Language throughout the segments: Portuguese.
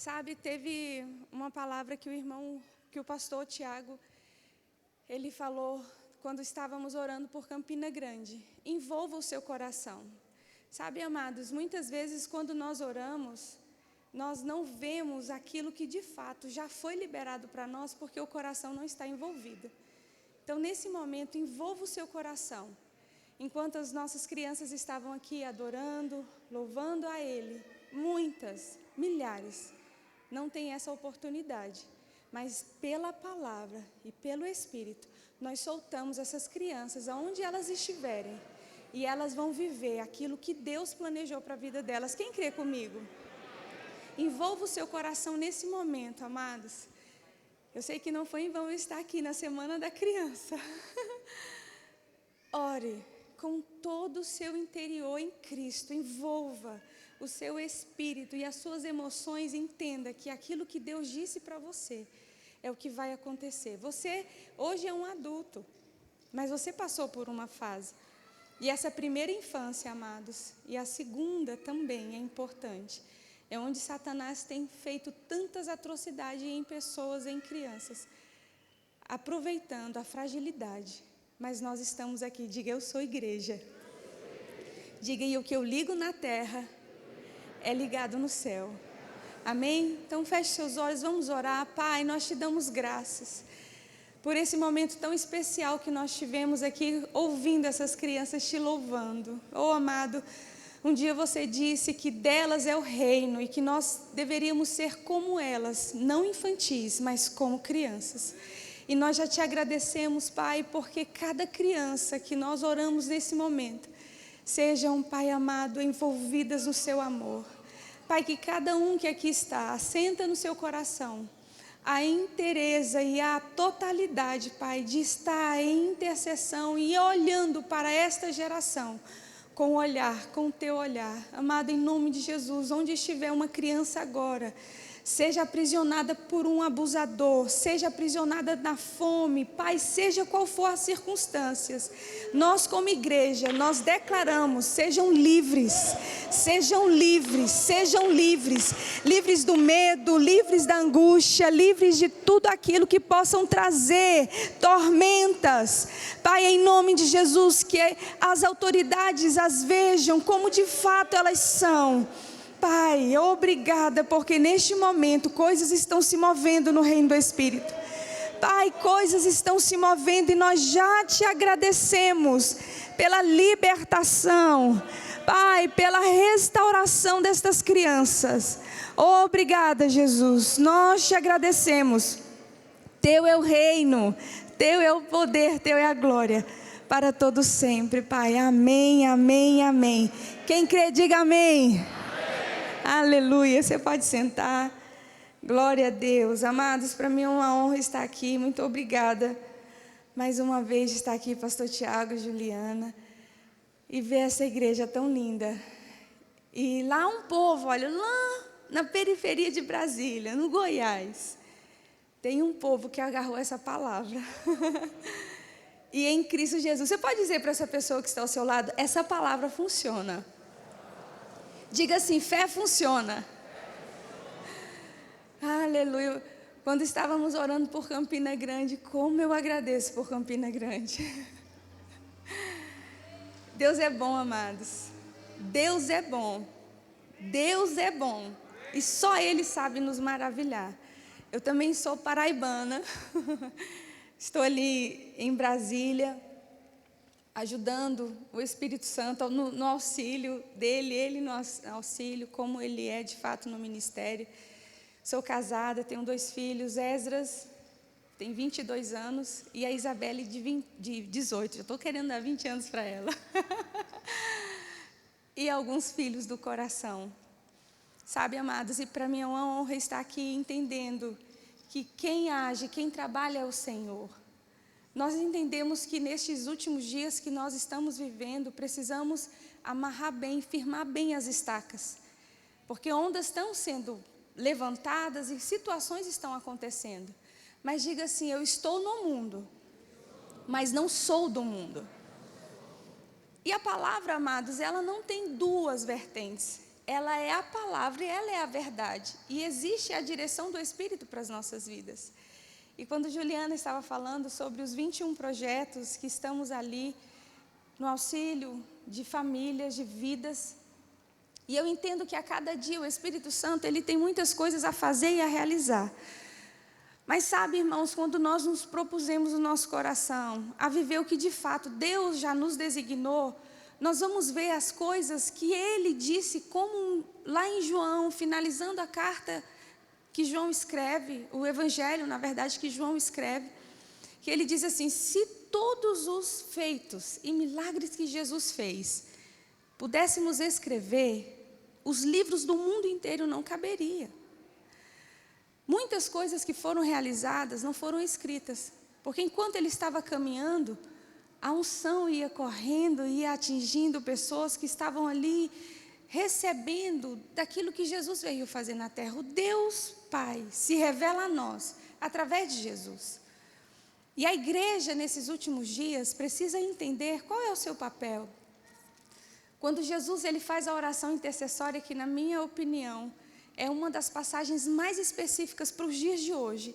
Sabe, teve uma palavra que o pastor Tiago, ele falou quando estávamos orando por Campina Grande. Envolva o seu coração. Sabe, amados, muitas vezes quando nós oramos, nós não vemos aquilo que de fato já foi liberado para nós, porque o coração não está envolvido. Então, nesse momento, envolva o seu coração. Enquanto as nossas crianças estavam aqui adorando, louvando a Ele, muitas, milhares, não têm essa oportunidade. Mas pela palavra e pelo Espírito, nós soltamos essas crianças aonde elas estiverem. E elas vão viver aquilo que Deus planejou para a vida delas. Quem crê comigo? Envolva o seu coração nesse momento, amados. Eu sei que não foi em vão eu estar aqui na Semana da Criança. Ore com todo o seu interior em Cristo. Envolva o seu espírito e as suas emoções. Entenda que aquilo que Deus disse para você é o que vai acontecer. Você hoje é um adulto, mas você passou por uma fase. E essa primeira infância, amados, e a segunda também é importante. É onde Satanás tem feito tantas atrocidades em pessoas, em crianças, aproveitando a fragilidade. Mas nós estamos aqui, diga: eu sou igreja. Diga: e o que eu ligo na terra é ligado no céu. Amém? Então feche seus olhos, vamos orar. Pai, nós te damos graças por esse momento tão especial que nós tivemos aqui, ouvindo essas crianças te louvando. Oh, amado, um dia você disse que delas é o reino e que nós deveríamos ser como elas, não infantis, mas como crianças. E nós já te agradecemos, Pai, porque cada criança que nós oramos nesse momento, sejam, Pai amado, envolvidas no seu amor. Pai, que cada um que aqui está, assenta no seu coração a inteireza e a totalidade, Pai, de estar em intercessão e olhando para esta geração com o olhar, com o teu olhar. Amado, em nome de Jesus, onde estiver uma criança agora, seja aprisionada por um abusador, seja aprisionada na fome, Pai, seja qual for as circunstâncias, nós como igreja, nós declaramos: sejam livres, sejam livres, sejam livres, livres do medo, livres da angústia, livres de tudo aquilo que possam trazer tormentas. Pai, em nome de Jesus, que as autoridades as vejam como de fato elas são. Pai, obrigada, porque neste momento coisas estão se movendo no reino do Espírito. Pai, coisas estão se movendo e nós já te agradecemos pela libertação. Pai, pela restauração destas crianças. Obrigada, Jesus, nós te agradecemos. Teu é o reino, teu é o poder, teu é a glória, para todos sempre, Pai. Amém, amém, amém. Quem crê, diga amém. Aleluia, você pode sentar. Glória a Deus. Amados, para mim é uma honra estar aqui. Muito obrigada mais uma vez de estar aqui, pastor Tiago, Juliana, e ver essa igreja tão linda. E lá um povo, olha, lá na periferia de Brasília, no Goiás, tem um povo que agarrou essa palavra. E em Cristo Jesus. Você pode dizer para essa pessoa que está ao seu lado: essa palavra funciona. Diga assim: fé funciona. Aleluia. Quando estávamos orando por Campina Grande, como eu agradeço por Campina Grande. Deus é bom, amados. Deus é bom. Deus é bom. E só Ele sabe nos maravilhar. Eu também sou paraibana. Estou ali em Brasília, ajudando o Espírito Santo no auxílio dele, ele no auxílio, como ele é de fato no ministério. Sou casada, tenho 2 filhos, Esdras tem 22 anos e a Isabelle de 18, já estou querendo dar 20 anos para ela. E alguns filhos do coração. Sabe, amados, e para mim é uma honra estar aqui entendendo que quem age, quem trabalha é o Senhor. Nós entendemos que nestes últimos dias que nós estamos vivendo, precisamos amarrar bem, firmar bem as estacas. Porque ondas estão sendo levantadas e situações estão acontecendo. Mas diga assim: eu estou no mundo, mas não sou do mundo. E a palavra, amados, ela não tem duas vertentes. ela é a palavra e ela é a verdade. E existe a direção do Espírito para as nossas vidas. E quando Juliana estava falando sobre os 21 projetos que estamos ali no auxílio de famílias, de vidas, e eu entendo que a cada dia o Espírito Santo, ele tem muitas coisas a fazer e a realizar. Mas sabe, irmãos, quando nós nos propusemos no nosso coração a viver o que de fato Deus já nos designou, nós vamos ver as coisas que Ele disse, como lá em João, finalizando a carta que João escreve, o evangelho, na verdade, que João escreve, que ele diz assim: se todos os feitos e milagres que Jesus fez, pudéssemos escrever, os livros do mundo inteiro não caberia. Muitas coisas que foram realizadas não foram escritas, porque enquanto ele estava caminhando, a unção ia correndo, ia atingindo pessoas que estavam ali, recebendo daquilo que Jesus veio fazer na terra. O Deus Pai se revela a nós, através de Jesus. E a igreja, nesses últimos dias, precisa entender qual é o seu papel. Quando Jesus ele faz a oração intercessória, que na minha opinião, é uma das passagens mais específicas para os dias de hoje.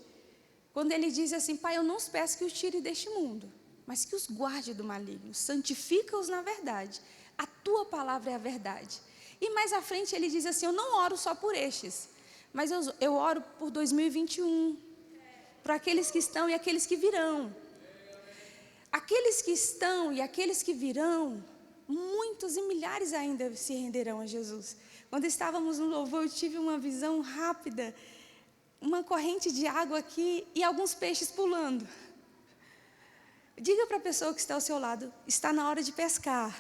Quando ele diz assim: Pai, eu não os peço que os tire deste mundo, mas que os guarde do maligno, santifica-os na verdade. A tua palavra é a verdade. E mais à frente ele diz assim: eu não oro só por estes, mas eu oro por 2021, por aqueles que estão e aqueles que virão. Aqueles que estão e aqueles que virão, muitos e milhares ainda se renderão a Jesus. Quando estávamos no louvor, eu tive uma visão rápida, uma corrente de água aqui e alguns peixes pulando. Diga para a pessoa que está ao seu lado: está na hora de pescar.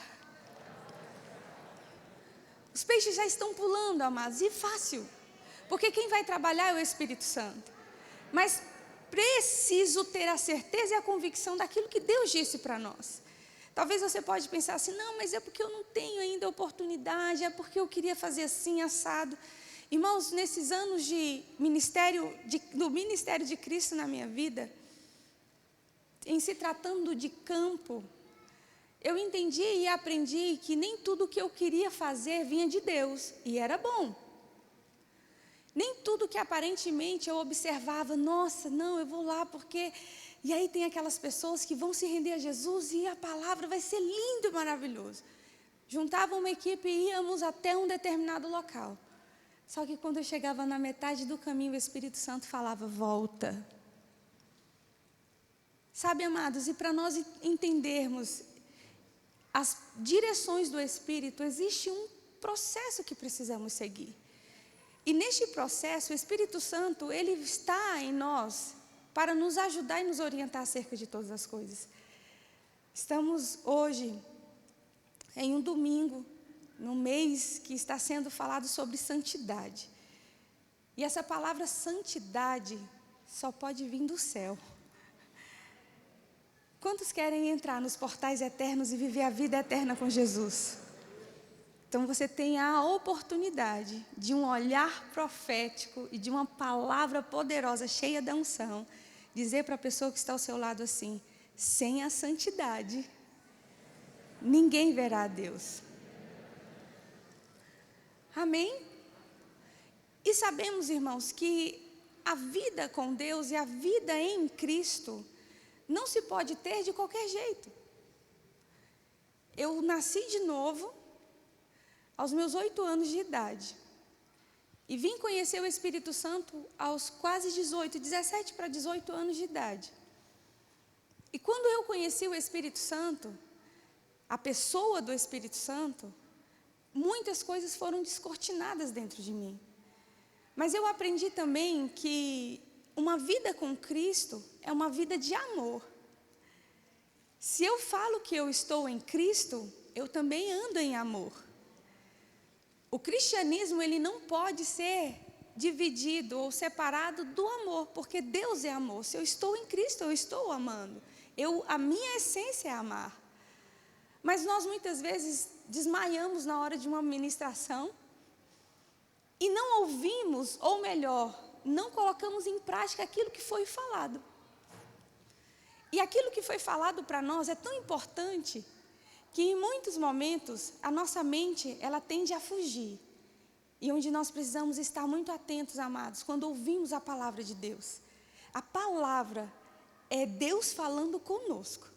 Os peixes já estão pulando, amados, e fácil, porque quem vai trabalhar é o Espírito Santo. Mas preciso ter a certeza e a convicção daquilo que Deus disse para nós. Talvez você pode pensar assim: não, mas é porque eu não tenho ainda oportunidade, é porque eu queria fazer assim, assado. Irmãos, nesses anos do ministério de Cristo na minha vida, em se tratando de campo, eu entendi e aprendi que nem tudo que eu queria fazer vinha de Deus, e era bom. Nem tudo que aparentemente eu observava, nossa, não, eu vou lá porque... E aí tem aquelas pessoas que vão se render a Jesus e a palavra vai ser linda e maravilhosa. Juntavam uma equipe e íamos até um determinado local. Só que quando eu chegava na metade do caminho, o Espírito Santo falava: volta. Sabe, amados, e para nós entendermos as direções do Espírito, existe um processo que precisamos seguir. E neste processo, o Espírito Santo, ele está em nós para nos ajudar e nos orientar acerca de todas as coisas. Estamos hoje em um domingo, no mês que está sendo falado sobre santidade. E essa palavra santidade só pode vir do céu. Quantos querem entrar nos portais eternos e viver a vida eterna com Jesus? Então você tem a oportunidade de um olhar profético e de uma palavra poderosa, cheia da unção, dizer para a pessoa que está ao seu lado assim: sem a santidade, ninguém verá a Deus. Amém? E sabemos, irmãos, que a vida com Deus e a vida em Cristo não se pode ter de qualquer jeito. Eu nasci de novo aos meus 8 anos de idade. E vim conhecer o Espírito Santo aos quase 17 para 18 anos de idade. E quando eu conheci o Espírito Santo, a pessoa do Espírito Santo, muitas coisas foram descortinadas dentro de mim. Mas eu aprendi também que uma vida com Cristo é uma vida de amor. Se eu falo que eu estou em Cristo, eu também ando em amor. O cristianismo, ele não pode ser dividido ou separado do amor, porque Deus é amor. Se eu estou em Cristo, eu estou amando. A minha essência é amar. Mas nós muitas vezes desmaiamos na hora de uma ministração e não ouvimos, ou melhor, não colocamos em prática aquilo que foi falado. E aquilo que foi falado para nós é tão importante que em muitos momentos a nossa mente, ela tende a fugir. e onde nós precisamos estar muito atentos, amados, quando ouvimos a palavra de Deus. A palavra é Deus falando conosco.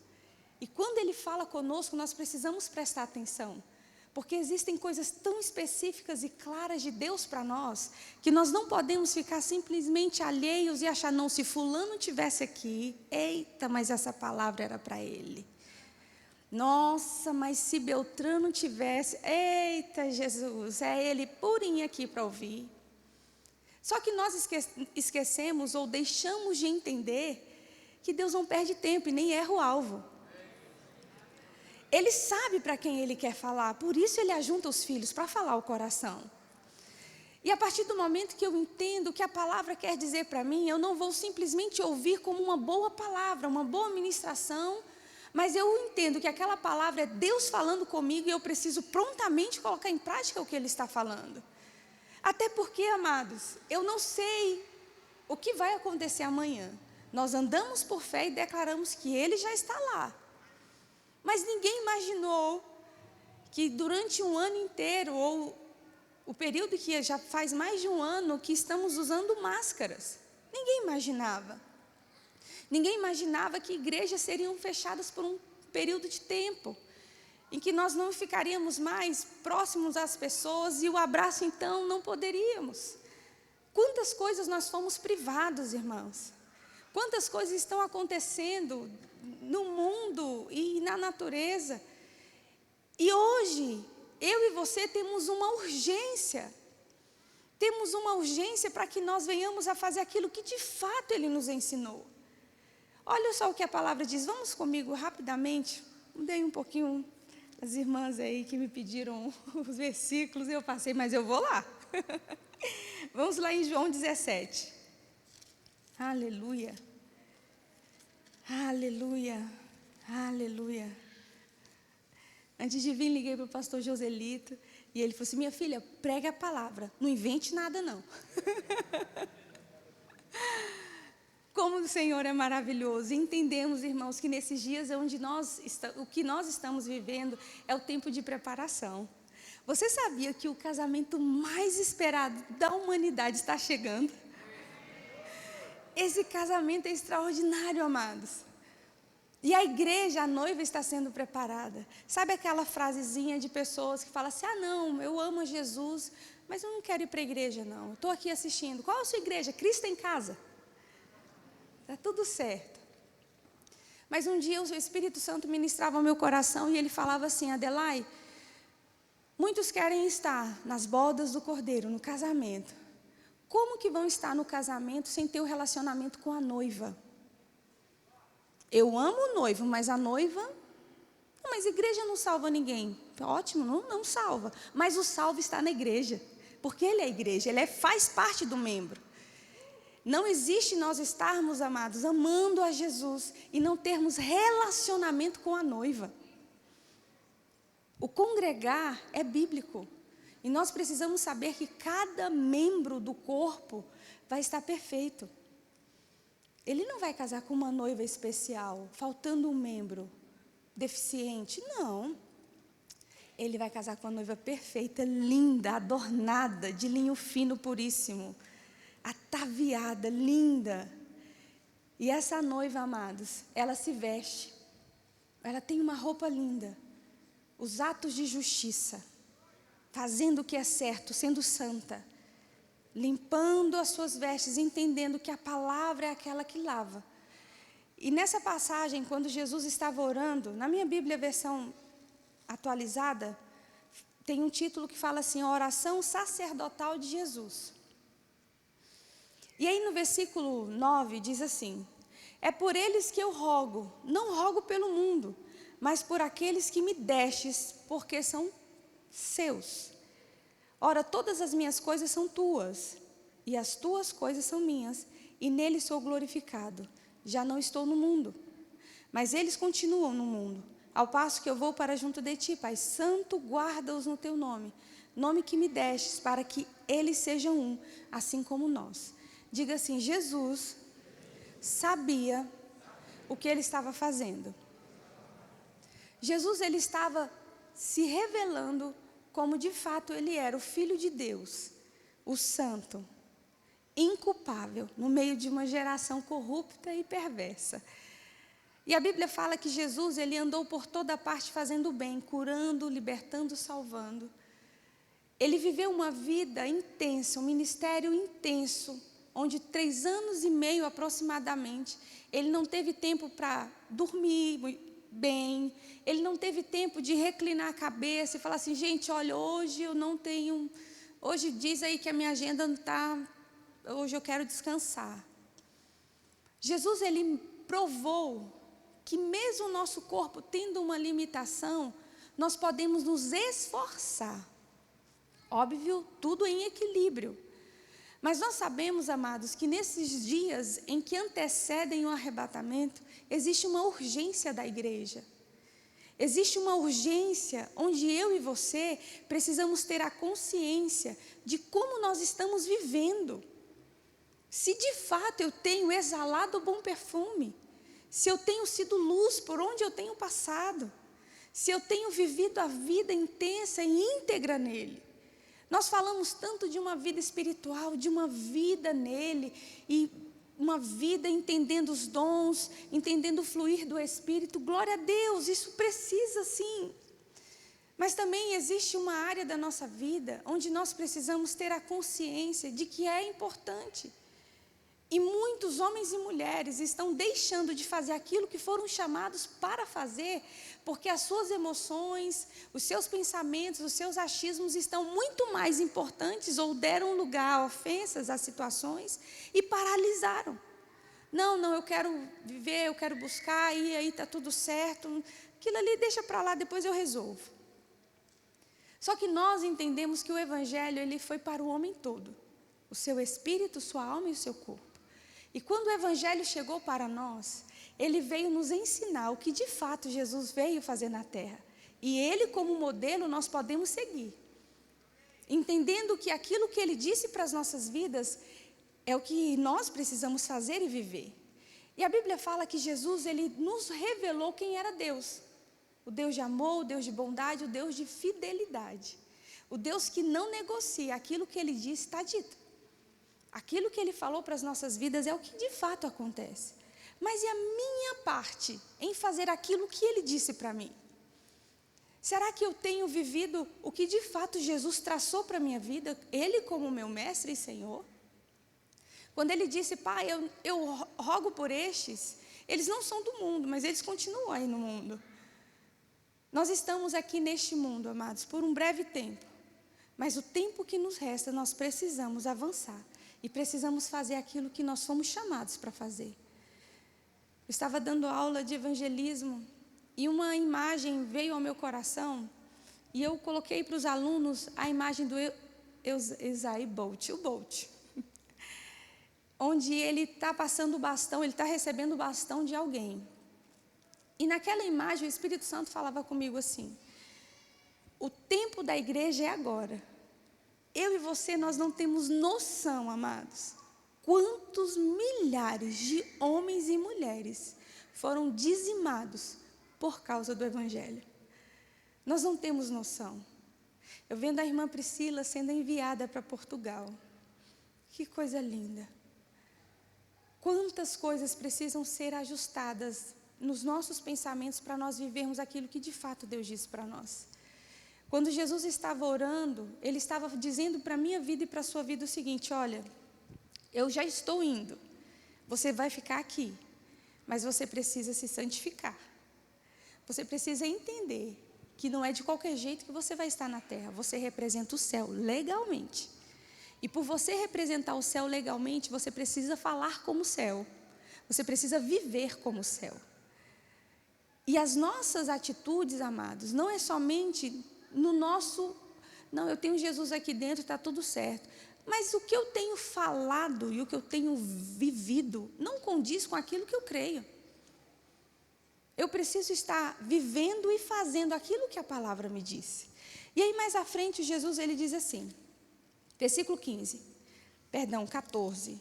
E quando Ele fala conosco, nós precisamos prestar atenção. Porque existem coisas tão específicas e claras de Deus para nós, que nós não podemos ficar simplesmente alheios e achar, não, se fulano tivesse aqui, eita, mas essa palavra era para ele. Nossa, mas se Beltrano tivesse, eita Jesus, é ele purinho aqui para ouvir. Só que nós esquecemos ou deixamos de entender que Deus não perde tempo e nem erra o alvo. Ele sabe para quem Ele quer falar, por isso Ele ajunta os filhos para falar o coração. E a partir do momento que eu entendo o que a palavra quer dizer para mim, eu não vou simplesmente ouvir como uma boa palavra, uma boa ministração, mas eu entendo que aquela palavra é Deus falando comigo e eu preciso prontamente colocar em prática o que Ele está falando. Até porque, amados, eu não sei o que vai acontecer amanhã. Nós andamos por fé e declaramos que Ele já está lá. Mas ninguém imaginou que durante um ano inteiro, ou o período que já faz mais de um ano, que estamos usando máscaras. Ninguém imaginava. Ninguém imaginava que igrejas seriam fechadas por um período de tempo, em que nós não ficaríamos mais próximos às pessoas e o abraço então não poderíamos. Quantas coisas nós fomos privados, irmãos. Quantas coisas estão acontecendo no mundo e na natureza. E hoje, eu e você temos uma urgência. Temos uma urgência para que nós venhamos a fazer aquilo que de fato Ele nos ensinou. Olha só o que a palavra diz. Vamos comigo rapidamente. Mudei um pouquinho as irmãs aí que me pediram os versículos. Eu passei, mas eu vou lá. Vamos lá em João 17. Aleluia. Aleluia, aleluia. Antes de vir, liguei para o pastor Joselito, e ele falou assim, minha filha, prega a palavra, não invente nada não. Como o Senhor é maravilhoso. Entendemos, irmãos, que nesses dias onde o que nós estamos vivendo é o tempo de preparação. Você sabia que o casamento mais esperado da humanidade está chegando? Esse casamento é extraordinário, amados. E a igreja, a noiva está sendo preparada. Sabe aquela frasezinha de pessoas que falam assim, não, eu amo a Jesus, mas eu não quero ir para a igreja não, eu estou aqui assistindo. Qual é a sua igreja? Cristo em casa. Está tudo certo. Mas um dia o Espírito Santo ministrava ao meu coração e ele falava assim, Adelaide, muitos querem estar nas bodas do Cordeiro, no casamento. Como que vão estar no casamento sem ter o relacionamento com a noiva? Eu amo o noivo, mas a noiva... Não, mas a igreja não salva ninguém. Ótimo, não salva. Mas o salvo está na igreja. Porque ele é a igreja, ele faz parte do membro. Não existe nós estarmos, amados, amando a Jesus e não termos relacionamento com a noiva. O congregar é bíblico. E nós precisamos saber que cada membro do corpo vai estar perfeito. Ele não vai casar com uma noiva especial, faltando um membro deficiente. Não. Ele vai casar com uma noiva perfeita, linda, adornada, de linho fino puríssimo, ataviada, linda. E essa noiva, amados, ela se veste. Ela tem uma roupa linda. Os atos de justiça. Fazendo o que é certo, sendo santa, limpando as suas vestes, entendendo que a palavra é aquela que lava. E nessa passagem, quando Jesus estava orando, na minha Bíblia, versão atualizada, tem um título que fala assim, a oração sacerdotal de Jesus. E aí no versículo 9 diz assim, é por eles que eu rogo, não rogo pelo mundo, mas por aqueles que me destes, porque são seus. Ora, todas as minhas coisas são tuas, e as tuas coisas são minhas, e nele sou glorificado. Já não estou no mundo, mas eles continuam no mundo, ao passo que eu vou para junto de ti, Pai Santo, guarda-os no teu nome, nome que me destes, para que eles sejam um, assim como nós. Diga assim, Jesus sabia o que ele estava fazendo. Jesus, ele estava se revelando como de fato ele era, o Filho de Deus, o Santo, inculpável, no meio de uma geração corrupta e perversa. E a Bíblia fala que Jesus, ele andou por toda parte fazendo o bem, curando, libertando, salvando. Ele viveu uma vida intensa, um ministério intenso, onde 3 anos e meio aproximadamente, ele não teve tempo para dormir bem, ele não teve tempo de reclinar a cabeça e falar assim, gente, olha, hoje eu não tenho, hoje diz aí que a minha agenda não está, hoje eu quero descansar. Jesus, ele provou que mesmo o nosso corpo tendo uma limitação, nós podemos nos esforçar. Óbvio, tudo em equilíbrio. Mas nós sabemos, amados, que nesses dias em que antecedem o arrebatamento, existe uma urgência da igreja. Existe uma urgência onde eu e você precisamos ter a consciência de como nós estamos vivendo. Se de fato eu tenho exalado o bom perfume, se eu tenho sido luz por onde eu tenho passado, se eu tenho vivido a vida intensa e íntegra nele. Nós falamos tanto de uma vida espiritual, de uma vida nele, e uma vida entendendo os dons, entendendo o fluir do Espírito. Glória a Deus, isso precisa sim. Mas também existe uma área da nossa vida onde nós precisamos ter a consciência de que é importante. E muitos homens e mulheres estão deixando de fazer aquilo que foram chamados para fazer, porque as suas emoções, os seus pensamentos, os seus achismos estão muito mais importantes ou deram lugar a ofensas, a situações e paralisaram. Não, eu quero viver, eu quero buscar, e aí está tudo certo, aquilo ali deixa para lá, depois eu resolvo. Só que nós entendemos que o Evangelho ele foi para o homem todo, o seu espírito, sua alma e o seu corpo. E quando o Evangelho chegou para nós, ele veio nos ensinar o que de fato Jesus veio fazer na terra. E ele como modelo nós podemos seguir. Entendendo que aquilo que ele disse para as nossas vidas é o que nós precisamos fazer e viver. E a Bíblia fala que Jesus ele nos revelou quem era Deus. O Deus de amor, o Deus de bondade, o Deus de fidelidade. O Deus que não negocia, aquilo que ele disse está dito. Aquilo que ele falou para as nossas vidas é o que de fato acontece. Mas e a minha parte em fazer aquilo que ele disse para mim? Será que eu tenho vivido o que de fato Jesus traçou para a minha vida? Ele como meu mestre e Senhor? Quando ele disse, Pai, eu rogo por estes, eles não são do mundo, mas eles continuam aí no mundo. Nós estamos aqui neste mundo, amados, por um breve tempo. Mas o tempo que nos resta, nós precisamos avançar. E precisamos fazer aquilo que nós fomos chamados para fazer. Eu estava dando aula de evangelismo e uma imagem veio ao meu coração e eu coloquei para os alunos a imagem do Usain Bolt, o Bolt. Onde ele está passando o bastão, ele está recebendo o bastão de alguém. E naquela imagem o Espírito Santo falava comigo assim, o tempo da igreja é agora. Eu e você, nós não temos noção, amados, quantos milhares de homens e mulheres foram dizimados por causa do Evangelho. Nós não temos noção. Eu vendo a irmã Priscila sendo enviada para Portugal. Que coisa linda. Quantas coisas precisam ser ajustadas nos nossos pensamentos para nós vivermos aquilo que de fato Deus disse para nós. Quando Jesus estava orando, ele estava dizendo para a minha vida e para a sua vida o seguinte, olha, eu já estou indo, você vai ficar aqui, mas você precisa se santificar. Você precisa entender que não é de qualquer jeito que você vai estar na terra, você representa o céu legalmente. E por você representar o céu legalmente, você precisa falar como o céu, você precisa viver como o céu. E as nossas atitudes, amados, não é somente no nosso, não, eu tenho Jesus aqui dentro, está tudo certo. Mas o que eu tenho falado e o que eu tenho vivido não condiz com aquilo que eu creio. Eu preciso estar vivendo e fazendo aquilo que a palavra me disse. E aí mais à frente Jesus ele diz assim, versículo 14.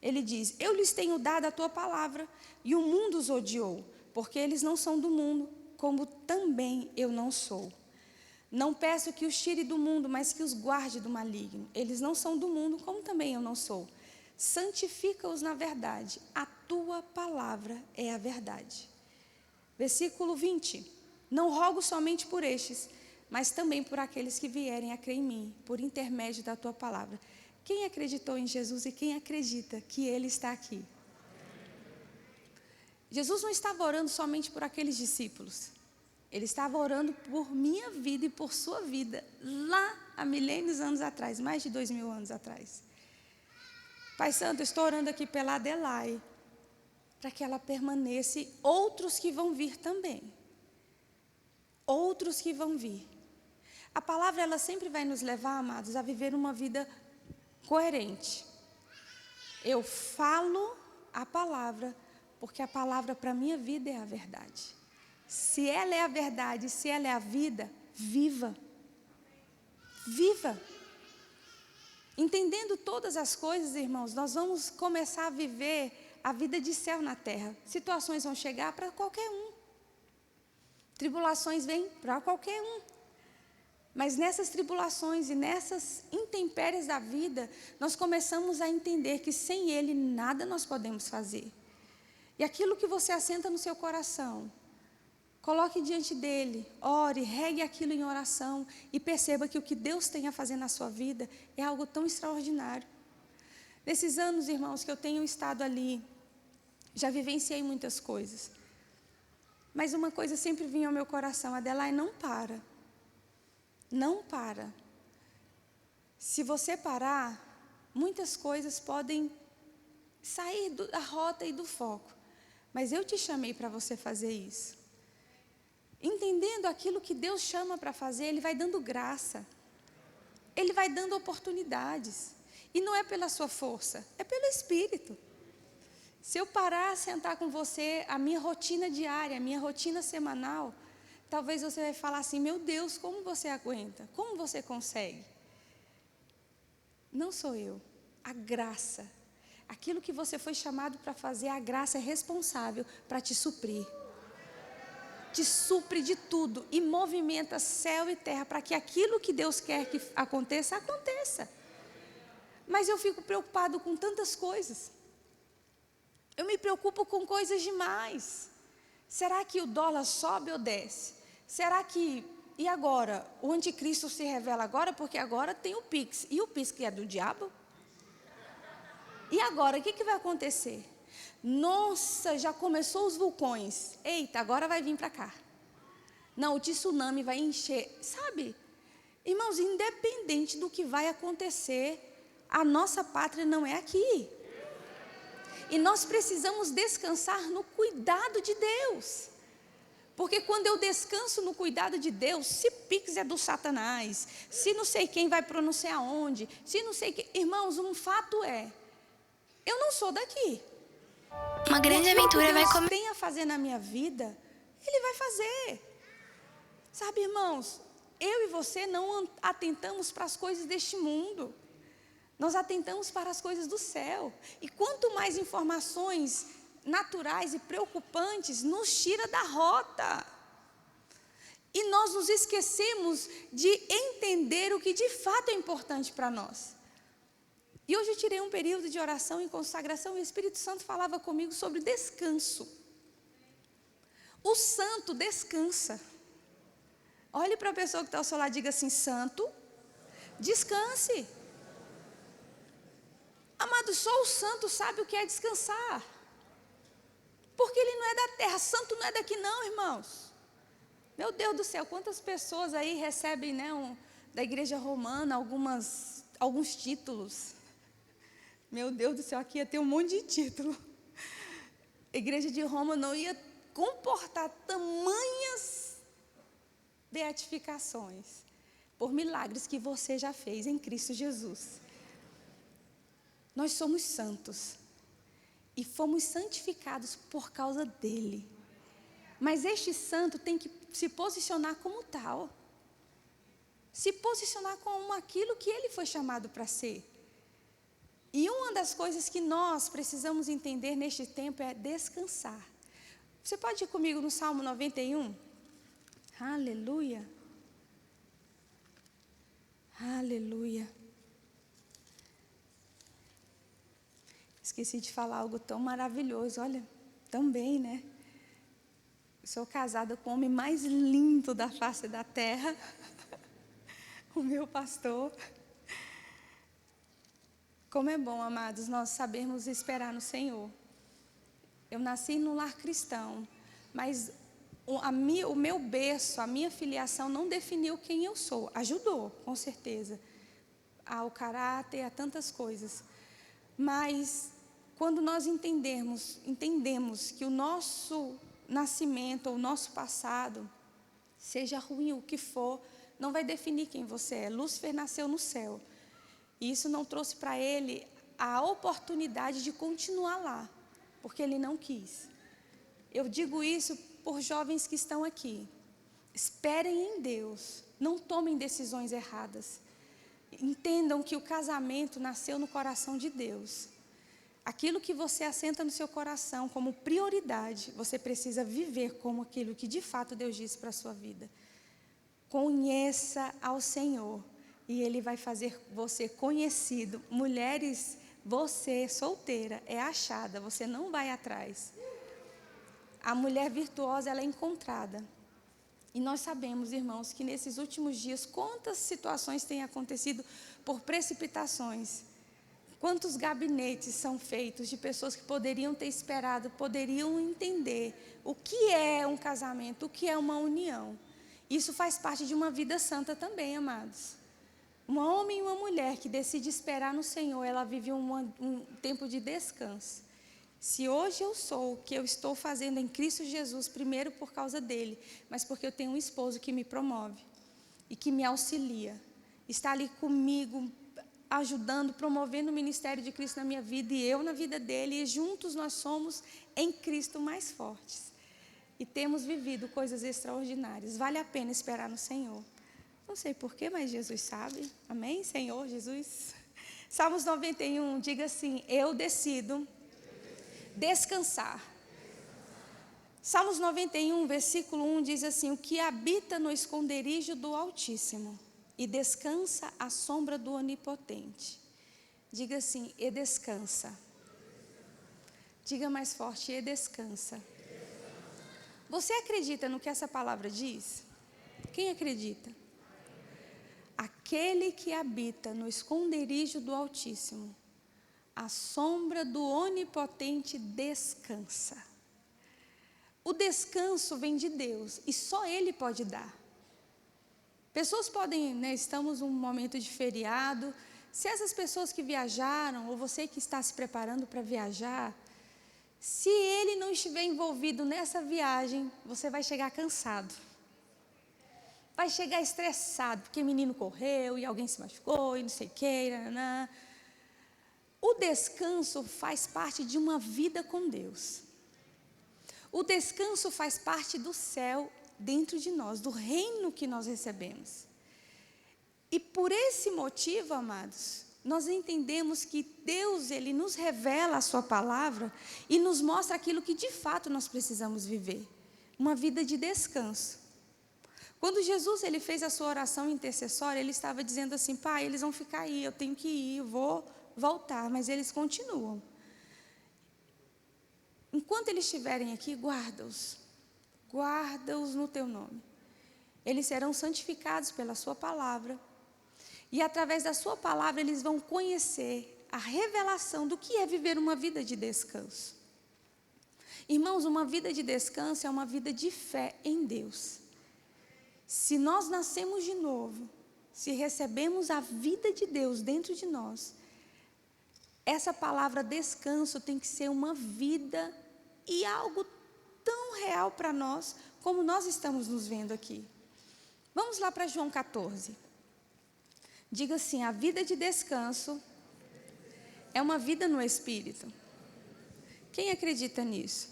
Ele diz, eu lhes tenho dado a tua palavra e o mundo os odiou, porque eles não são do mundo, como também eu não sou. Não peço que os tire do mundo, mas que os guarde do maligno. Eles não são do mundo, como também eu não sou. Santifica-os na verdade. A tua palavra é a verdade. Versículo 20. Não rogo somente por estes, mas também por aqueles que vierem a crer em mim, por intermédio da tua palavra. Quem acreditou em Jesus e quem acredita que Ele está aqui? Jesus não estava orando somente por aqueles discípulos. Ele estava orando por minha vida e por sua vida, lá há milênios de anos atrás, mais de 2000 anos atrás. Pai Santo, eu estou orando aqui pela Adelaide, para que ela permaneça e outros que vão vir também. Outros que vão vir. A palavra, ela sempre vai nos levar, amados, a viver uma vida coerente. Eu falo a palavra, porque a palavra para a minha vida é a verdade. Se ela é a verdade, se ela é a vida, viva. Viva. Entendendo todas as coisas, irmãos, nós vamos começar a viver a vida de céu na terra. Situações vão chegar para qualquer um. Tribulações vêm para qualquer um. Mas nessas tribulações e nessas intempéries da vida, nós começamos a entender que sem Ele nada nós podemos fazer. E aquilo que você assenta no seu coração, coloque diante dele, ore, regue aquilo em oração e perceba que o que Deus tem a fazer na sua vida é algo tão extraordinário. Nesses anos, irmãos, que eu tenho estado ali, já vivenciei muitas coisas. Mas uma coisa sempre vinha ao meu coração: Adelaide, não para. Não para. Se você parar, muitas coisas podem sair da rota e do foco. Mas eu te chamei para você fazer isso. Entendendo aquilo que Deus chama para fazer, Ele vai dando graça. Ele vai dando oportunidades. E não é pela sua força, é pelo Espírito. Se eu parar, sentar com você, a minha rotina diária, a minha rotina semanal, talvez você vai falar assim: meu Deus, como você aguenta? Como você consegue? Não sou eu, a graça. Aquilo que você foi chamado para fazer, a graça é responsável para te suprir. Te supre de tudo e movimenta céu e terra para que aquilo que Deus quer que aconteça, aconteça. Mas eu fico preocupado com tantas coisas. Eu me preocupo com coisas demais. Será que o dólar sobe ou desce? Será que... E agora? O anticristo se revela agora, porque agora tem o Pix. E o Pix que é do diabo? E agora, o que vai acontecer? Nossa, já começou os vulcões. Eita, agora vai vir para cá. Não, o tsunami vai encher. Sabe? Irmãos, independente do que vai acontecer, a nossa pátria não é aqui. E nós precisamos descansar no cuidado de Deus. Porque quando eu descanso no cuidado de Deus, se Pix é do Satanás, se não sei quem vai pronunciar aonde, se não sei quem... Irmãos, um fato é, eu não sou daqui. Uma grande aventura vai começar. O que Deus tem a fazer na minha vida, Ele vai fazer. Sabe, irmãos, eu e você não atentamos para as coisas deste mundo. Nós atentamos para as coisas do céu. E quanto mais informações naturais e preocupantes, nos tira da rota. E nós nos esquecemos de entender o que de fato é importante para nós. E hoje eu tirei um período de oração e consagração e o Espírito Santo falava comigo sobre descanso. O santo descansa. Olhe para a pessoa que está ao seu lado e diga assim: santo, descanse. Amado, só o santo sabe o que é descansar. Porque ele não é da terra, santo não é daqui não, irmãos. Meu Deus do céu, quantas pessoas aí recebem, né, da igreja romana alguns títulos. Meu Deus do céu, aqui ia ter um monte de título. A igreja de Roma não ia comportar tamanhas beatificações por milagres que você já fez em Cristo Jesus. Nós somos santos e fomos santificados por causa dele. Mas este santo tem que se posicionar como tal. Se posicionar como aquilo que ele foi chamado para ser. E uma das coisas que nós precisamos entender neste tempo é descansar. Você pode ir comigo no Salmo 91? Aleluia. Aleluia. Esqueci de falar algo tão maravilhoso. Olha, também, né? Sou casada com o homem mais lindo da face da terra. O meu pastor. Como é bom, amados, nós sabermos esperar no Senhor. Eu nasci num lar cristão, mas o meu berço, a minha filiação não definiu quem eu sou. Ajudou, com certeza, ao caráter, a tantas coisas. Mas quando nós entendemos que o nosso nascimento, ou o nosso passado, seja ruim o que for, não vai definir quem você é. Lúcifer nasceu no céu. E isso não trouxe para ele a oportunidade de continuar lá, porque ele não quis. Eu digo isso por jovens que estão aqui. Esperem em Deus, não tomem decisões erradas. Entendam que o casamento nasceu no coração de Deus. Aquilo que você assenta no seu coração como prioridade, você precisa viver como aquilo que de fato Deus disse para a sua vida. Conheça ao Senhor e Ele vai fazer você conhecido. Mulheres, você solteira é achada, você não vai atrás. A mulher virtuosa, ela é encontrada. E nós sabemos, irmãos, que nesses últimos dias, quantas situações têm acontecido por precipitações. Quantos gabinetes são feitos de pessoas que poderiam ter esperado, poderiam entender o que é um casamento, o que é uma união. Isso faz parte de uma vida santa também, amados. Um homem e uma mulher que decide esperar no Senhor, ela vive um tempo de descanso. Se hoje eu sou o que eu estou fazendo em Cristo Jesus, primeiro por causa dele, mas porque eu tenho um esposo que me promove e que me auxilia, está ali comigo, ajudando, promovendo o ministério de Cristo na minha vida e eu na vida dele, e juntos nós somos em Cristo mais fortes. E temos vivido coisas extraordinárias. Vale a pena esperar no Senhor. Não sei porquê, mas Jesus sabe. Amém, Senhor Jesus? Salmos 91, diga assim: eu decido descansar. Salmos 91, versículo 1 diz assim: o que habita no esconderijo do Altíssimo e descansa à sombra do Onipotente. Diga assim: e descansa. Diga mais forte: e descansa. Você acredita no que essa palavra diz? Quem acredita? Aquele que habita no esconderijo do Altíssimo, à sombra do Onipotente descansa. O descanso vem de Deus e só Ele pode dar. Pessoas podem, estamos num momento de feriado, se essas pessoas que viajaram, ou você que está se preparando para viajar, se ele não estiver envolvido nessa viagem, você vai chegar cansado. Vai chegar estressado, porque o menino correu e alguém se machucou e não sei o que. O descanso faz parte de uma vida com Deus. O descanso faz parte do céu dentro de nós, do reino que nós recebemos. E por esse motivo, amados, nós entendemos que Deus, Ele nos revela a sua palavra e nos mostra aquilo que de fato nós precisamos viver. Uma vida de descanso. Quando Jesus ele fez a sua oração intercessória, Ele estava dizendo assim: Pai, eles vão ficar aí, eu tenho que ir, eu vou voltar, mas eles continuam. Enquanto eles estiverem aqui, guarda-os no teu nome. Eles serão santificados pela sua palavra. E através da sua palavra eles vão conhecer a revelação do que é viver uma vida de descanso. Irmãos, uma vida de descanso é uma vida de fé em Deus. Se nós nascemos de novo, se recebemos a vida de Deus dentro de nós, essa palavra descanso tem que ser uma vida e algo tão real para nós, como nós estamos nos vendo aqui. Vamos lá para João 14. Diga assim: a vida de descanso é uma vida no Espírito. Quem acredita nisso?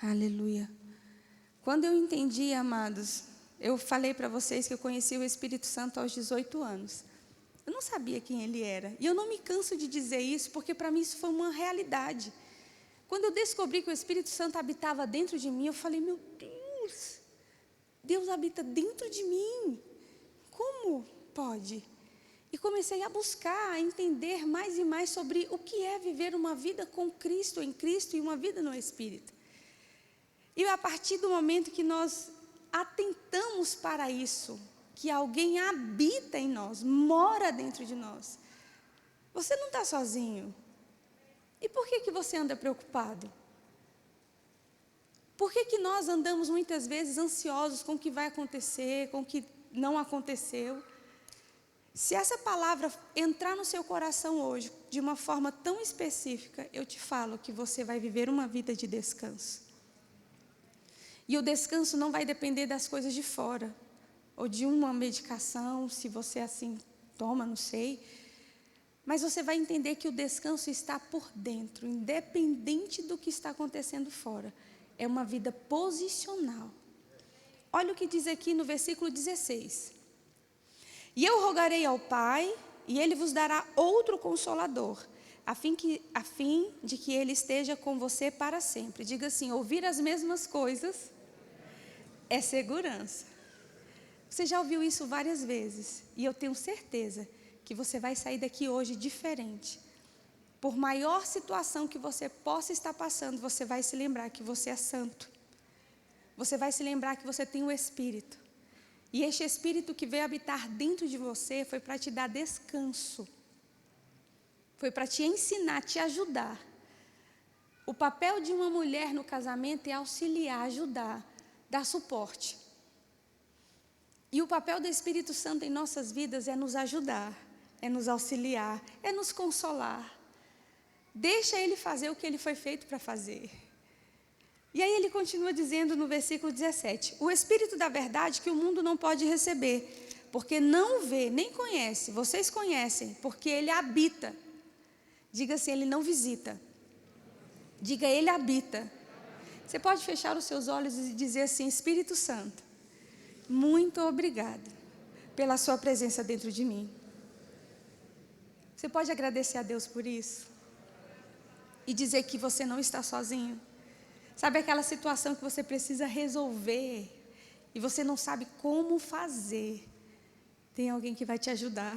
Aleluia. Quando eu entendi, amados, eu falei para vocês que eu conheci o Espírito Santo aos 18 anos. Eu não sabia quem ele era. E eu não me canso de dizer isso, porque para mim isso foi uma realidade. Quando eu descobri que o Espírito Santo habitava dentro de mim, eu falei, meu Deus, Deus habita dentro de mim. Como pode? E comecei a buscar, a entender mais e mais sobre o que é viver uma vida com Cristo, em Cristo, e uma vida no Espírito. E a partir do momento que nós atentamos para isso, que alguém habita em nós, mora dentro de nós, você não está sozinho. E por que você anda preocupado? Por que nós andamos muitas vezes ansiosos com o que vai acontecer, com o que não aconteceu? Se essa palavra entrar no seu coração hoje, de uma forma tão específica, eu te falo que você vai viver uma vida de descanso. E o descanso não vai depender das coisas de fora, ou de uma medicação, se você assim toma, não sei. Mas você vai entender que o descanso está por dentro, independente do que está acontecendo fora. É uma vida posicional. Olha o que diz aqui no versículo 16. E eu rogarei ao Pai, e Ele vos dará outro Consolador, a fim de que Ele esteja com você para sempre. Diga assim, ouvir as mesmas coisas é segurança. Você já ouviu isso várias vezes, e eu tenho certeza que você vai sair daqui hoje diferente. Por maior situação que você possa estar passando, você vai se lembrar que você é santo. Você vai se lembrar que você tem o Espírito. E este Espírito que veio habitar dentro de você foi para te dar descanso. Foi para te ensinar, te ajudar. O papel de uma mulher no casamento é auxiliar, ajudar, dar suporte. E o papel do Espírito Santo em nossas vidas é nos ajudar, é nos auxiliar, é nos consolar. Deixa Ele fazer o que Ele foi feito para fazer. E aí ele continua dizendo no versículo 17, o Espírito da verdade que o mundo não pode receber, porque não vê, nem conhece, vocês conhecem, porque Ele habita. Diga assim, Ele não visita. Diga, Ele habita. Você pode fechar os seus olhos e dizer assim, Espírito Santo, muito obrigada pela sua presença dentro de mim. Você pode agradecer a Deus por isso? E dizer que você não está sozinho? Sabe aquela situação que você precisa resolver e você não sabe como fazer? Tem alguém que vai te ajudar.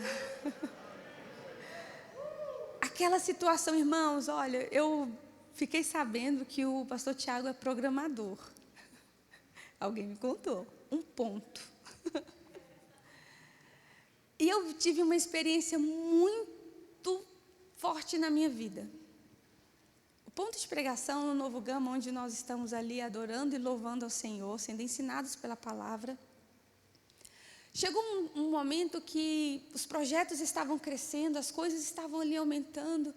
Aquela situação, irmãos, olha, eu fiquei sabendo que o pastor Tiago é programador. Alguém me contou, um ponto. E eu tive uma experiência muito forte na minha vida. O ponto de pregação no Novo Gama, onde nós estamos ali adorando e louvando ao Senhor, sendo ensinados pela palavra. Chegou um momento que os projetos estavam crescendo, as coisas estavam ali aumentando.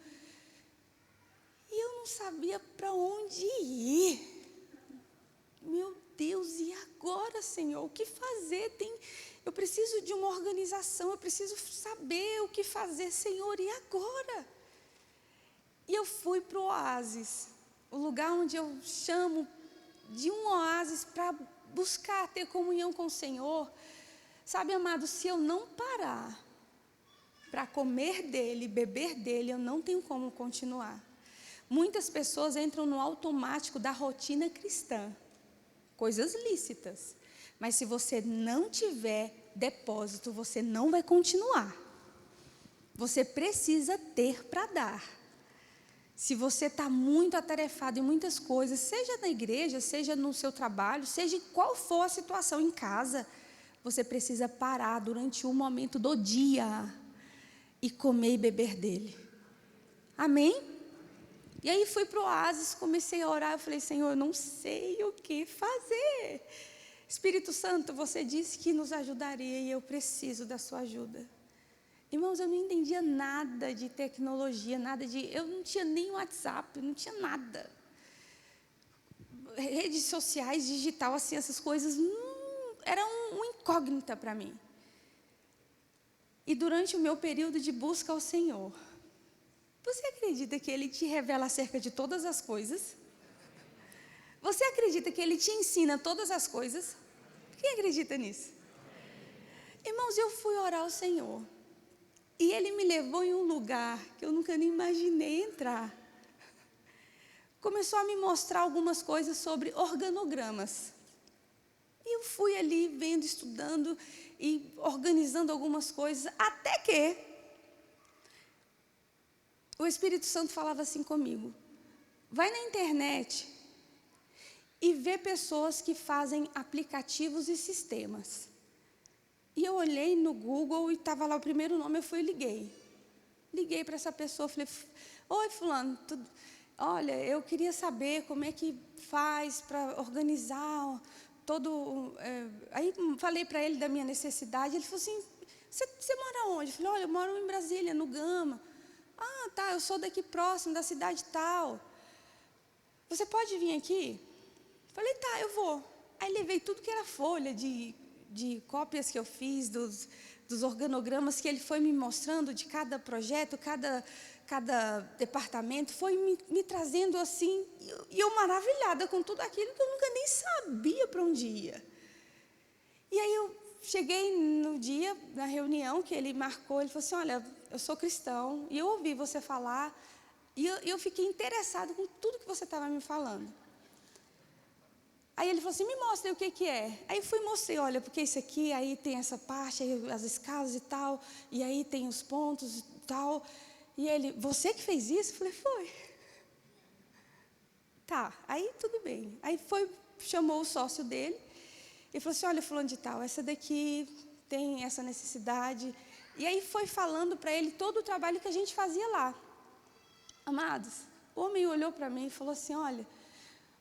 E eu não sabia para onde ir. Meu Deus, e agora, Senhor? O que fazer? Eu preciso de uma organização, eu preciso saber o que fazer, Senhor, e agora? E eu fui para o oásis, o lugar onde eu chamo de um oásis para buscar ter comunhão com o Senhor. Sabe, amado, se eu não parar para comer dele, beber dele, eu não tenho como continuar. Muitas pessoas entram no automático da rotina cristã, coisas lícitas. Mas se você não tiver depósito, você não vai continuar. Você precisa ter para dar. Se você está muito atarefado em muitas coisas, seja na igreja, seja no seu trabalho, seja em qual for a situação em casa, você precisa parar durante um momento do dia e comer e beber dele. Amém? E aí fui para o oásis, comecei a orar, eu falei, Senhor, eu não sei o que fazer. Espírito Santo, você disse que nos ajudaria e eu preciso da sua ajuda. Irmãos, eu não entendia nada de tecnologia, eu não tinha nem WhatsApp, não tinha nada. Redes sociais, digital, assim, essas coisas, era uma incógnita para mim. E durante o meu período de busca ao Senhor, você acredita que Ele te revela acerca de todas as coisas? Você acredita que Ele te ensina todas as coisas? Quem acredita nisso? Irmãos, eu fui orar ao Senhor. E Ele me levou em um lugar que eu nunca nem imaginei entrar. começou a me mostrar algumas coisas sobre organogramas. E eu fui ali vendo, estudando e organizando algumas coisas, até que o Espírito Santo falava assim comigo: vai na internet e vê pessoas que fazem aplicativos e sistemas. E eu olhei no Google e estava lá o primeiro nome, eu fui e liguei. Liguei para essa pessoa, falei: oi, fulano, olha, eu queria saber como é que faz para organizar todo... Aí falei para ele da minha necessidade, ele falou assim: você mora onde? Eu falei: olha, eu moro em Brasília, no Gama. Ah, tá, eu sou daqui próximo, da cidade tal. Você pode vir aqui? Falei: tá, eu vou. Aí levei tudo que era folha de cópias que eu fiz dos organogramas que ele foi me mostrando de cada projeto, cada departamento, foi me trazendo assim, e eu maravilhada com tudo aquilo que eu nunca nem sabia para onde ia. E aí eu cheguei no dia, na reunião que ele marcou, ele falou assim: olha, eu sou cristão, e eu ouvi você falar, e eu fiquei interessado com tudo que você estava me falando. Aí ele falou assim: me mostra aí o que é. Aí eu fui e mostrei: olha, porque isso aqui, aí tem essa parte, aí as escalas e tal, e aí tem os pontos e tal. E ele: você que fez isso? Eu falei: foi. Tá, aí tudo bem. Aí chamou o sócio dele, e falou assim: olha, fulano de tal, essa daqui tem essa necessidade. E aí foi falando para ele todo o trabalho que a gente fazia lá. Amados, o homem olhou para mim e falou assim: olha,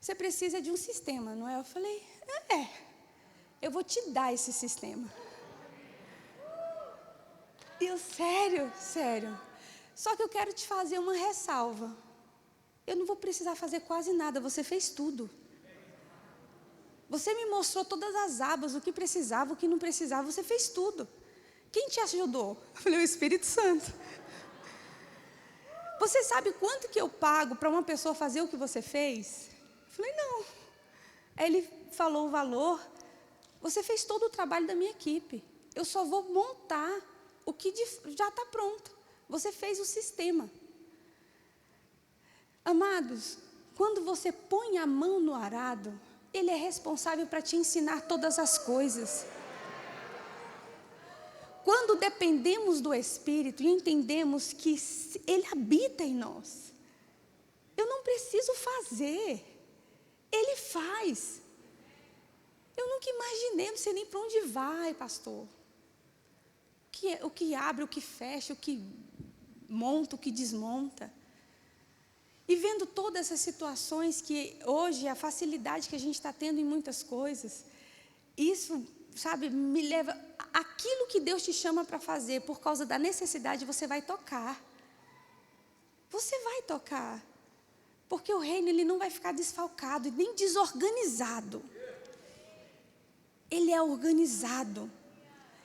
você precisa de um sistema, não é? Eu falei: eu vou te dar esse sistema. E eu: sério. Só que eu quero te fazer uma ressalva. Eu não vou precisar fazer quase nada, você fez tudo. Você me mostrou todas as abas, o que precisava, o que não precisava, você fez tudo. Quem te ajudou? Eu falei: o Espírito Santo. Você sabe quanto que eu pago para uma pessoa fazer o que você fez? Eu falei: não. Aí ele falou o valor. Você fez todo o trabalho da minha equipe. Eu só vou montar o que já está pronto. Você fez o sistema. Amados, quando você põe a mão no arado, ele é responsável para te ensinar todas as coisas. Quando dependemos do Espírito e entendemos que Ele habita em nós, eu não preciso fazer, Ele faz. Eu nunca imaginei, não sei nem para onde vai, pastor. O que abre, o que fecha, o que monta, o que desmonta. E vendo todas essas situações que hoje, a facilidade que a gente está tendo em muitas coisas, isso, sabe, me leva... Aquilo que Deus te chama para fazer, por causa da necessidade, você vai tocar. Você vai tocar. Porque o reino, ele não vai ficar desfalcado, nem desorganizado. Ele é organizado.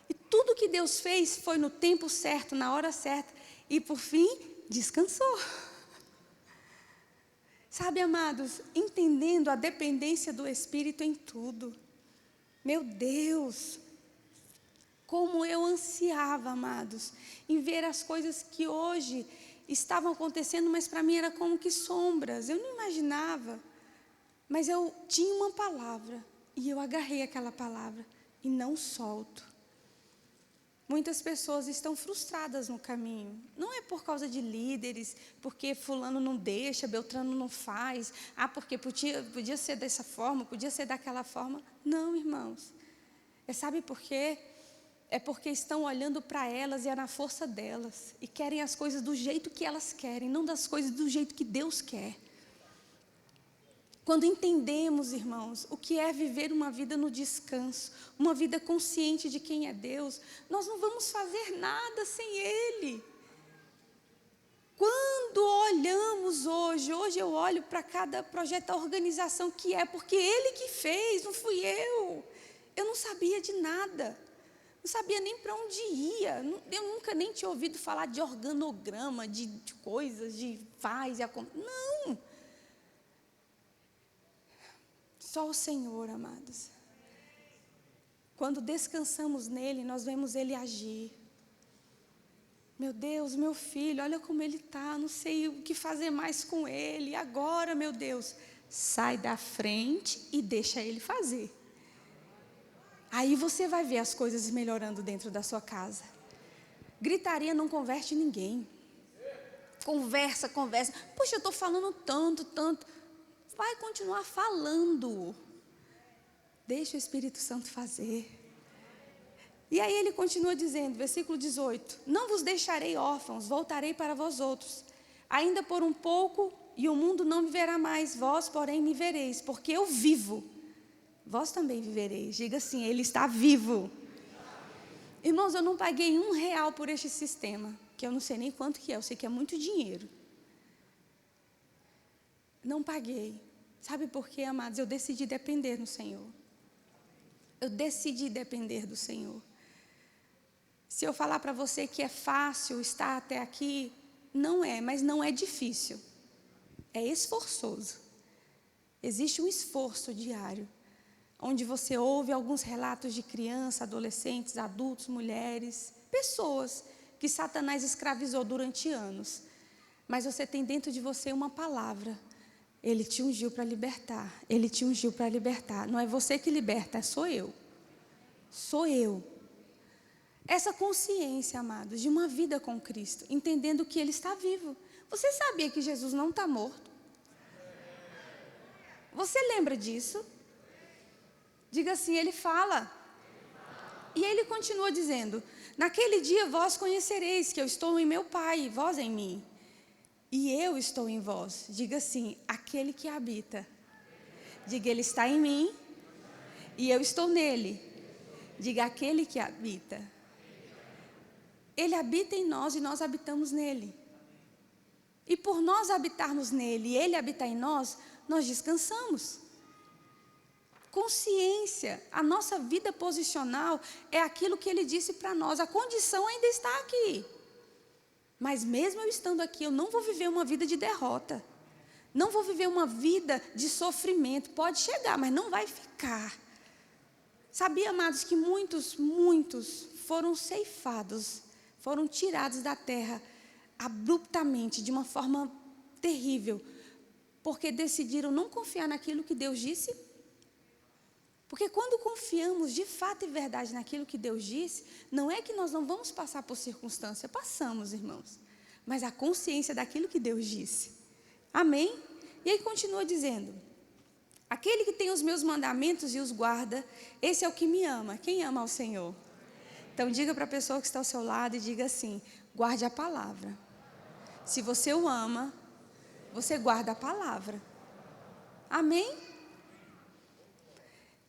E tudo que Deus fez foi no tempo certo, na hora certa. E por fim, descansou. Sabe, amados, entendendo a dependência do Espírito em tudo. Meu Deus, como eu ansiava, amados, em ver as coisas que hoje estavam acontecendo, mas para mim era como que sombras. Eu não imaginava, mas eu tinha uma palavra, e eu agarrei aquela palavra, e não solto. Muitas pessoas estão frustradas no caminho. Não é por causa de líderes, porque fulano não deixa, Beltrano não faz. Porque podia ser dessa forma, podia ser daquela forma. Não, irmãos. Sabe por quê? É porque estão olhando para elas e é na força delas. E querem as coisas do jeito que elas querem, não das coisas do jeito que Deus quer. Quando entendemos, irmãos, o que é viver uma vida no descanso, uma vida consciente de quem é Deus, nós não vamos fazer nada sem Ele. Quando olhamos hoje eu olho para cada projeto, a organização que é, porque Ele que fez, não fui eu. Eu não sabia de nada, não sabia nem para onde ia, eu nunca nem tinha ouvido falar de organograma, de coisas, de faz e acontece. Não. Só o Senhor, amados. Quando descansamos nele, nós vemos Ele agir. Meu Deus, meu filho, olha como ele está, não sei o que fazer mais com ele. Agora, meu Deus, sai da frente e deixa ele fazer. Aí você vai ver as coisas melhorando dentro da sua casa. Gritaria não converte ninguém. Conversa. Puxa, eu estou falando tanto. Vai continuar falando. Deixa o Espírito Santo fazer. E aí ele continua dizendo, versículo 18: não vos deixarei órfãos, voltarei para vós outros. Ainda por um pouco, e o mundo não me verá mais, vós, porém, me vereis, porque eu vivo. Vós também vivereis. Diga assim, ele está vivo. Irmãos, eu não paguei R$1 por este sistema, que eu não sei nem quanto que é, eu sei que é muito dinheiro. Não paguei. Sabe por quê, amados? Eu decidi depender do Senhor. Eu decidi depender do Senhor. Se eu falar para você que é fácil estar até aqui, não é, mas não é difícil. É esforçoso. Existe um esforço diário, onde você ouve alguns relatos de crianças, adolescentes, adultos, mulheres, pessoas que Satanás escravizou durante anos. Mas você tem dentro de você uma palavra. Ele te ungiu para libertar. Ele te ungiu para libertar. Não é você que liberta, sou eu. Sou eu. Essa consciência, amados, de uma vida com Cristo, entendendo que Ele está vivo. Você sabia que Jesus não está morto? Você lembra disso? Diga assim, Ele fala. E Ele continua dizendo, naquele dia vós conhecereis que eu estou em meu Pai, e vós em mim. E eu estou em vós. Diga assim, aquele que habita. Diga, Ele está em mim, e eu estou nele. Diga, aquele que habita. Ele habita em nós e nós habitamos nele. E por nós habitarmos nele e ele habitar em nós, nós descansamos. Consciência, a nossa vida posicional é aquilo que ele disse para nós. A condição ainda está aqui. Mas mesmo eu estando aqui, eu não vou viver uma vida de derrota. Não vou viver uma vida de sofrimento. Pode chegar, mas não vai ficar. Sabia, amados, que muitos foram ceifados, foram tirados da terra abruptamente, de uma forma terrível, porque decidiram não confiar naquilo que Deus disse. Porque quando confiamos de fato e verdade naquilo que Deus disse, não é que nós não vamos passar por circunstância, passamos, irmãos, mas a consciência daquilo que Deus disse. Amém? E aí continua dizendo, aquele que tem os meus mandamentos e os guarda, esse é o que me ama. Quem ama ao Senhor? Então diga para a pessoa que está ao seu lado e diga assim, guarde a palavra. Se você o ama, você guarda a palavra. Amém?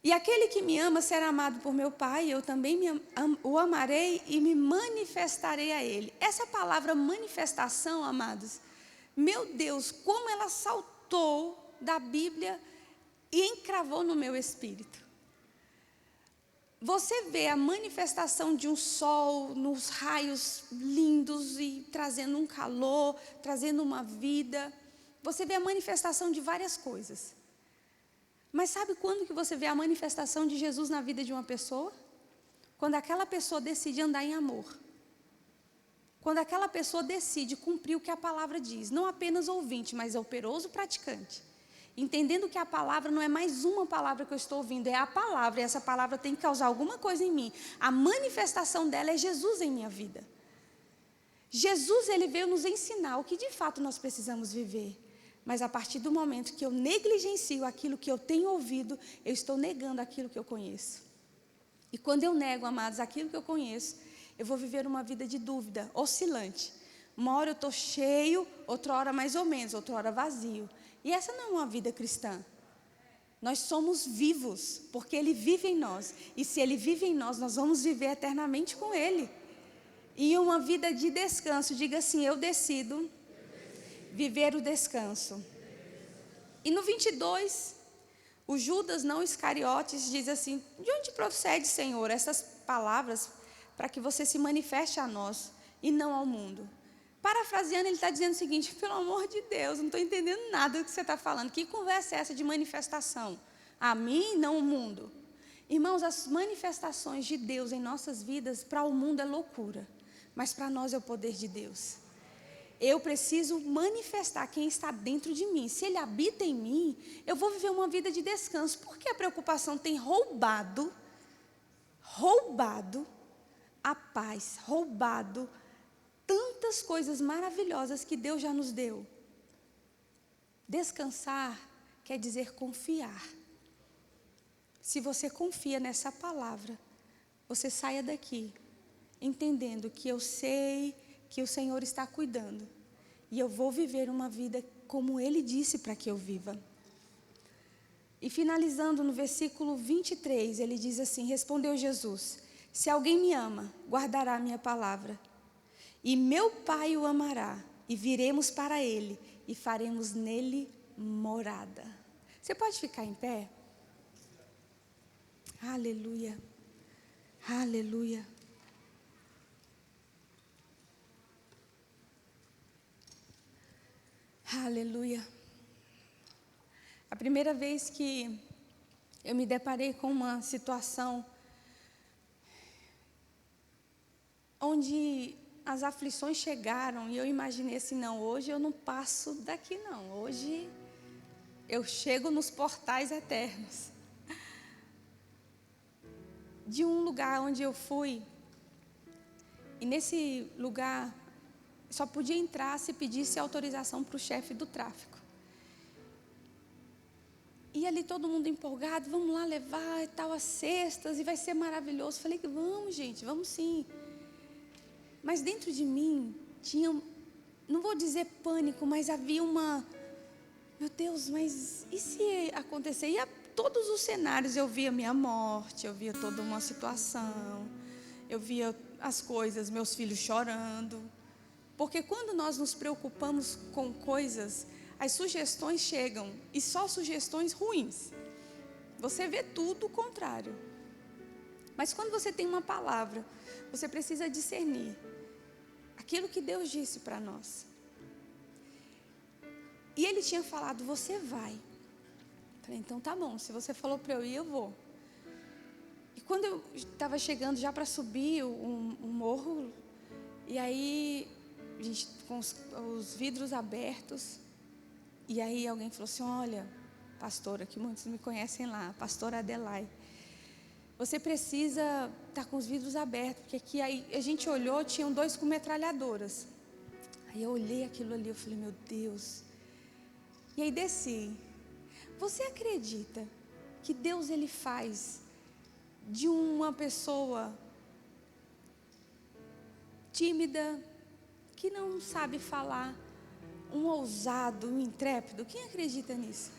E aquele que me ama será amado por meu Pai, eu também o amarei e me manifestarei a ele. Essa palavra manifestação, amados, meu Deus, como ela saltou da Bíblia e encravou no meu espírito. Você vê a manifestação de um sol nos raios lindos e trazendo um calor, trazendo uma vida. Você vê a manifestação de várias coisas. Mas sabe quando que você vê a manifestação de Jesus na vida de uma pessoa? Quando aquela pessoa decide andar em amor. Quando aquela pessoa decide cumprir o que a palavra diz. Não apenas ouvinte, mas operoso praticante. Entendendo que a palavra não é mais uma palavra que eu estou ouvindo, é a palavra, e essa palavra tem que causar alguma coisa em mim. A manifestação dela é Jesus em minha vida. Jesus, ele veio nos ensinar o que de fato nós precisamos viver. Mas a partir do momento que eu negligencio aquilo que eu tenho ouvido, eu estou negando aquilo que eu conheço. E quando eu nego, amados, aquilo que eu conheço, eu vou viver uma vida de dúvida, oscilante. Uma hora eu estou cheio, outra hora mais ou menos, outra hora vazio. E essa não é uma vida cristã. Nós somos vivos, porque Ele vive em nós. E se Ele vive em nós, nós vamos viver eternamente com Ele. E uma vida de descanso, diga assim, eu decido viver o descanso. E no 22, o Judas, não Iscariotes, diz assim, de onde procede, Senhor, essas palavras para que você se manifeste a nós e não ao mundo? Parafraseando, ele está dizendo o seguinte, pelo amor de Deus, não estou entendendo nada do que você está falando. Que conversa é essa de manifestação? A mim, não o mundo. Irmãos, as manifestações de Deus em nossas vidas, para o mundo é loucura. mas para nós é o poder de Deus. Eu preciso manifestar quem está dentro de mim. Se Ele habita em mim, eu vou viver uma vida de descanso. Porque a preocupação tem roubado a paz, roubado tantas coisas maravilhosas que Deus já nos deu. Descansar quer dizer confiar. Se você confia nessa palavra, você saia daqui entendendo que eu sei que o Senhor está cuidando. E eu vou viver uma vida como Ele disse para que eu viva. E finalizando no versículo 23, ele diz assim: respondeu Jesus: se alguém me ama, guardará a minha palavra. E meu Pai o amará, e viremos para Ele, e faremos nele morada. Você pode ficar em pé? Aleluia. Aleluia. Aleluia. A primeira vez que eu me deparei com uma situação onde as aflições chegaram e eu imaginei assim, não, hoje eu não passo daqui não, hoje eu chego nos portais eternos. De um lugar onde eu fui, e nesse lugar só podia entrar se pedisse autorização para o chefe do tráfico. E ali todo mundo empolgado, vamos lá levar e tal as cestas e vai ser maravilhoso. Falei que vamos, gente, vamos sim. Mas dentro de mim tinha, não vou dizer pânico, mas havia uma, meu Deus, mas e se acontecer? E todos os cenários, eu via minha morte, eu via toda uma situação, eu via as coisas, meus filhos chorando. Porque quando nós nos preocupamos com coisas, as sugestões chegam, e só sugestões ruins. Você vê tudo o contrário. Mas quando você tem uma palavra, você precisa discernir aquilo que Deus disse para nós. E Ele tinha falado, você vai. Falei, então tá bom, se você falou para eu ir, eu vou. E quando eu estava chegando já para subir um morro, e aí, a gente com os vidros abertos, e aí alguém falou assim, olha, pastora, que muitos me conhecem lá, pastora Adelaide, você precisa estar com os vidros abertos, porque aqui aí, a gente olhou, tinham 2 com metralhadoras. Aí eu olhei aquilo ali, eu falei, meu Deus. E aí desci. Você acredita que Deus ele faz de uma pessoa tímida, que não sabe falar, um ousado, um intrépido? Quem acredita nisso?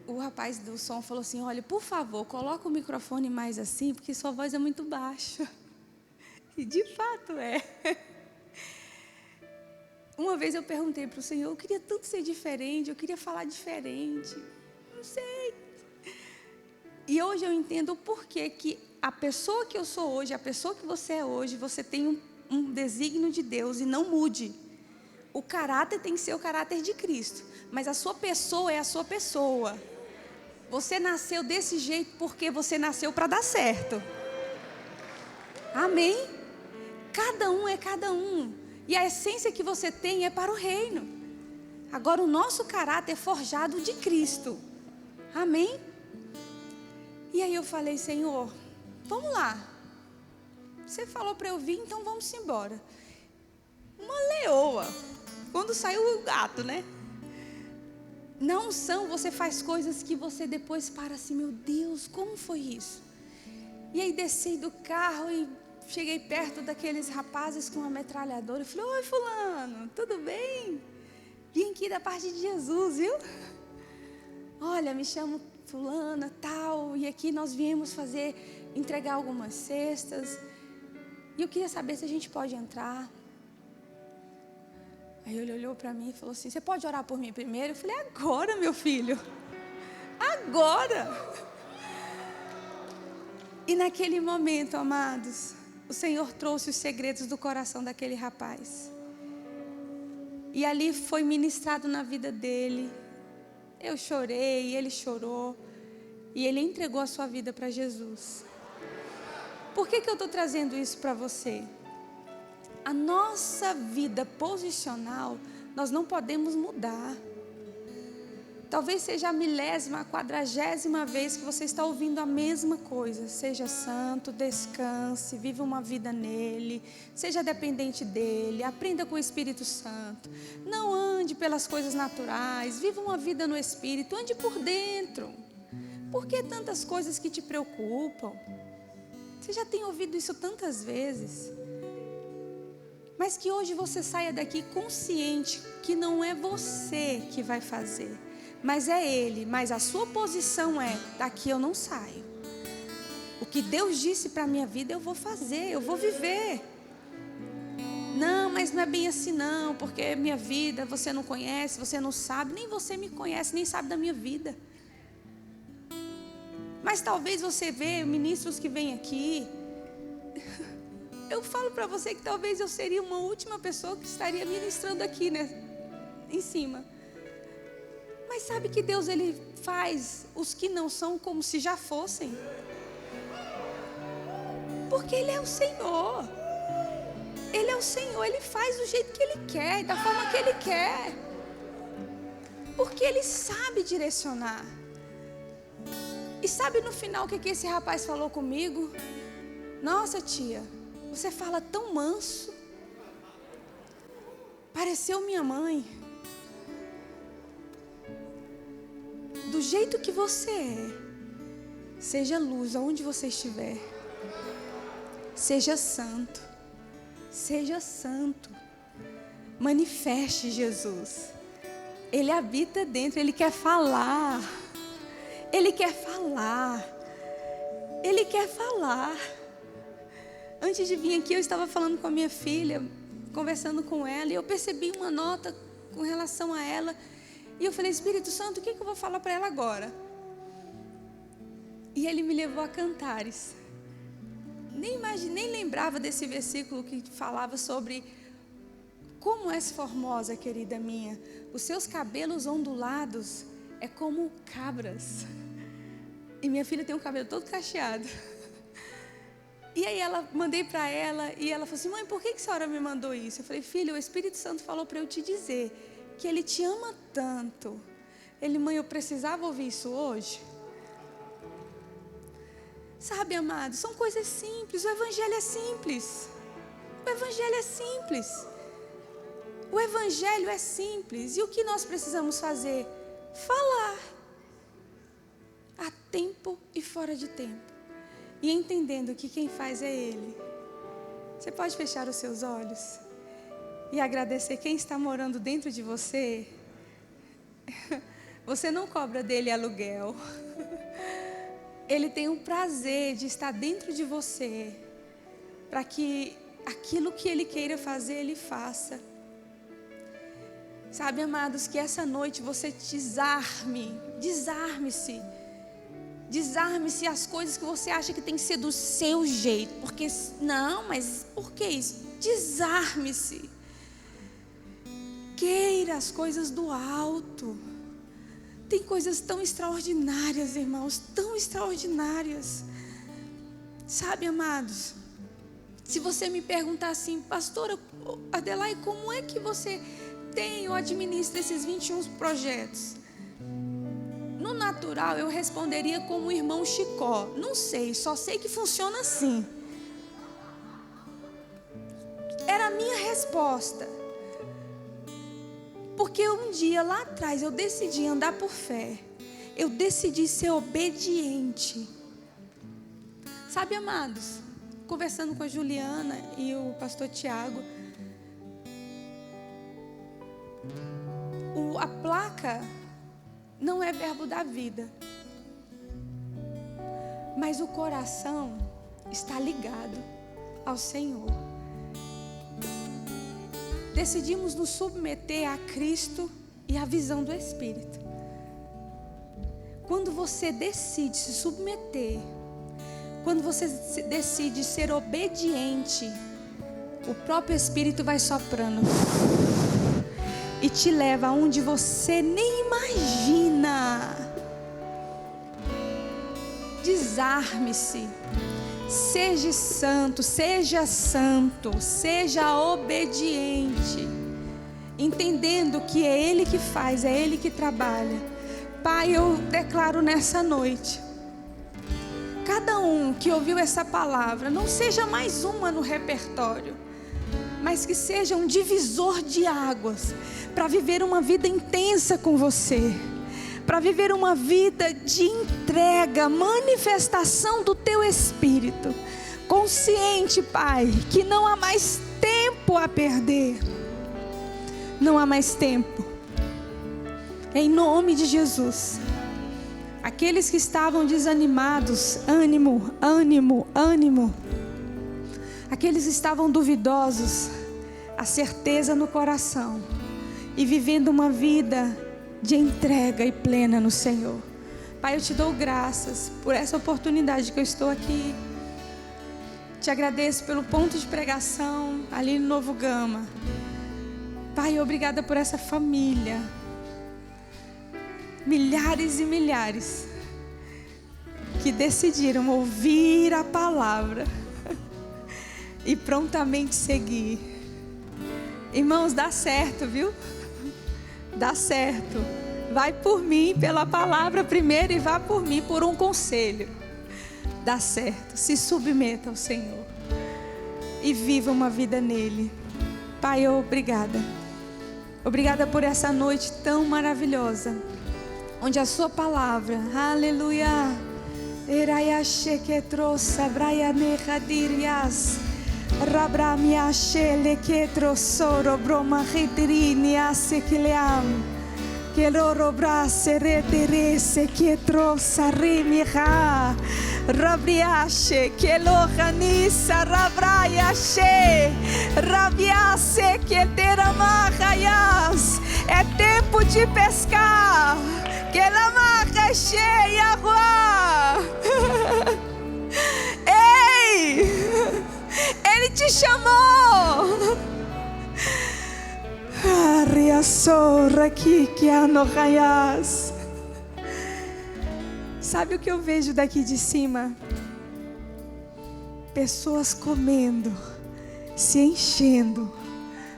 O rapaz do som falou assim, olha, por favor, coloca o microfone mais assim, porque sua voz é muito baixa. E de fato é. Uma vez eu perguntei para o Senhor, eu queria tanto ser diferente, eu queria falar diferente, não sei. E hoje eu entendo o porquê que a pessoa que eu sou hoje, a pessoa que você é hoje, você tem um desígnio de Deus e não mude. O caráter tem que ser o caráter de Cristo, mas a sua pessoa é a sua pessoa. Você nasceu desse jeito porque você nasceu para dar certo. Amém? Cada um é cada um. E a essência que você tem é para o reino. Agora o nosso caráter é forjado de Cristo. Amém? E aí eu falei, Senhor, vamos lá. Você falou para eu vir, então vamos embora. Uma leoa. Quando saiu o gato, né? Na unção você faz coisas que você depois para assim, meu Deus, como foi isso? E aí desci do carro e cheguei perto daqueles rapazes com uma metralhadora. Eu falei, oi fulano, tudo bem? Vim aqui da parte de Jesus, viu? Olha, me chamo fulana, tal, e aqui nós viemos entregar algumas cestas. E eu queria saber se a gente pode entrar. Aí ele olhou para mim e falou assim, você pode orar por mim primeiro? Eu falei, agora meu filho, agora. E naquele momento, amados, o Senhor trouxe os segredos do coração daquele rapaz. E ali foi ministrado na vida dele. Eu chorei, ele chorou. E ele entregou a sua vida para Jesus. Por que eu estou trazendo isso para você? A nossa vida posicional, nós não podemos mudar. Talvez seja a 1000ª, 40ª vez que você está ouvindo a mesma coisa. Seja santo, descanse, viva uma vida nele, seja dependente dele, aprenda com o Espírito Santo. Não ande pelas coisas naturais, viva uma vida no Espírito, ande por dentro. Por que tantas coisas que te preocupam? Você já tem ouvido isso tantas vezes. Mas que hoje você saia daqui consciente que não é você que vai fazer, mas é Ele. Mas a sua posição é: daqui eu não saio. O que Deus disse para a minha vida eu vou fazer, eu vou viver. Não, mas não é bem assim não, porque minha vida você não conhece, você não sabe, nem você me conhece, nem sabe da minha vida. Mas talvez você vê ministros que vêm aqui. Eu falo para você que talvez eu seria uma última pessoa que estaria ministrando aqui, né? Em cima. Mas sabe que Deus, Ele faz os que não são como se já fossem. Porque Ele é o Senhor. Ele é o Senhor, Ele faz do jeito que Ele quer, da forma que Ele quer. Porque Ele sabe direcionar. E sabe no final o que esse rapaz falou comigo? Nossa, tia, você fala tão manso. Pareceu minha mãe. Do jeito que você é, seja luz aonde você estiver. Seja santo. Seja santo. Manifeste Jesus. Ele habita dentro, Ele quer falar. Ele quer falar. Ele quer falar. Antes de vir aqui eu estava falando com a minha filha, conversando com ela, e eu percebi uma nota com relação a ela. E eu falei: Espírito Santo, o que eu vou falar para ela agora? E Ele me levou a Cantares. Nem lembrava desse versículo que falava sobre como és formosa, querida minha. Os seus cabelos ondulados é como cabras. E minha filha tem um cabelo todo cacheado. E aí mandei para ela, e ela falou assim: mãe, por que a senhora me mandou isso? Eu falei: filha, o Espírito Santo falou para eu te dizer que Ele te ama tanto. Mãe, eu precisava ouvir isso hoje. Sabe, amados, são coisas simples. O Evangelho é simples. O Evangelho é simples. O Evangelho é simples. E o que nós precisamos fazer? Falar. A tempo e fora de tempo. E entendendo que quem faz é Ele. Você pode fechar os seus olhos e agradecer quem está morando dentro de você. Você não cobra dele aluguel. Ele tem o prazer de estar dentro de você, para que aquilo que Ele queira fazer, Ele faça. Sabe, amados, que essa noite você desarme-se. Desarme-se as coisas que você acha que tem que ser do seu jeito. Porque, não, mas por que isso? Desarme-se. Queira as coisas do alto. Tem coisas tão extraordinárias, irmãos, tão extraordinárias. Sabe, amados, se você me perguntar assim: pastora Adelaide, como é que você tem ou administra esses 21 projetos? No natural eu responderia como o irmão Chicó: não sei, só sei que funciona assim. Era a minha resposta. Porque um dia lá atrás eu decidi andar por fé. Eu decidi ser obediente. Sabe, amados, conversando com a Juliana e o pastor Tiago, a placa não é verbo da vida, mas o coração está ligado ao Senhor. Decidimos nos submeter a Cristo e à visão do Espírito. Quando você decide se submeter, quando você decide ser obediente, o próprio Espírito vai soprando e te leva aonde você nem imagina. Desarme-se. Seja santo, seja obediente, entendendo que é Ele que faz, é Ele que trabalha. Pai, eu declaro nessa noite, cada um que ouviu essa palavra, não seja mais uma no repertório, mas que seja um divisor de águas, para viver uma vida intensa com você, para viver uma vida de entrega, manifestação do Teu Espírito, consciente, Pai, que não há mais tempo a perder, não há mais tempo. Em nome de Jesus, aqueles que estavam desanimados, ânimo, ânimo, ânimo. Aqueles que estavam duvidosos, a certeza no coração e vivendo uma vida de entrega e plena no Senhor. Pai, eu te dou graças por essa oportunidade que eu estou aqui. Te agradeço pelo ponto de pregação ali no Novo Gama. Pai, obrigada por essa família. Milhares e milhares que decidiram ouvir a palavra e prontamente seguir. Irmãos, dá certo, viu? Dá certo. Vai por mim, pela palavra primeiro, e vá por mim, por um conselho. Dá certo. Se submeta ao Senhor e viva uma vida nele. Pai, obrigada. Obrigada por essa noite tão maravilhosa, onde a sua palavra, aleluia, eraiache que trouxe, braianehadirias, rabramiache que trouxe, bromahidirinias que leam, que loro brasse reterese que trouxe, rimiha, rabriache que lohanissa, rabraiache, rabiasse que teramahayas. É tempo de pescar. Que la marca é cheia, rua. Ei! Ele te chamou. Riaçorra aqui que anorraias. Sabe o que eu vejo daqui de cima? Pessoas comendo, se enchendo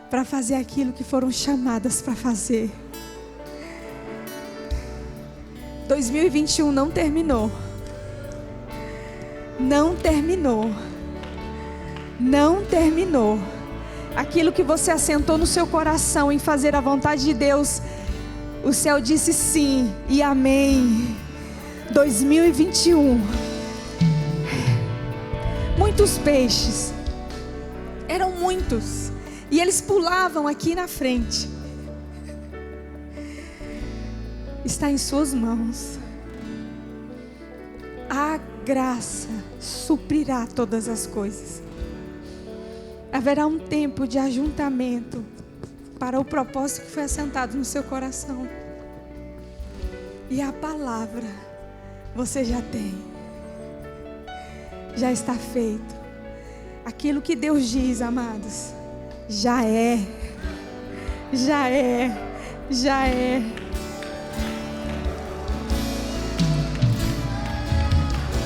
para fazer aquilo que foram chamadas para fazer. 2021 não terminou. Não terminou. Não terminou. Aquilo que você assentou no seu coração em fazer a vontade de Deus, o céu disse sim e amém. 2021. Muitos peixes. Eram muitos. E eles pulavam aqui na frente. Está em suas mãos. A graça suprirá todas as coisas. Haverá um tempo de ajuntamento para o propósito que foi assentado no seu coração. E a palavra você já tem. Já está feito. Aquilo que Deus diz, amados, já é. Já é. Já é.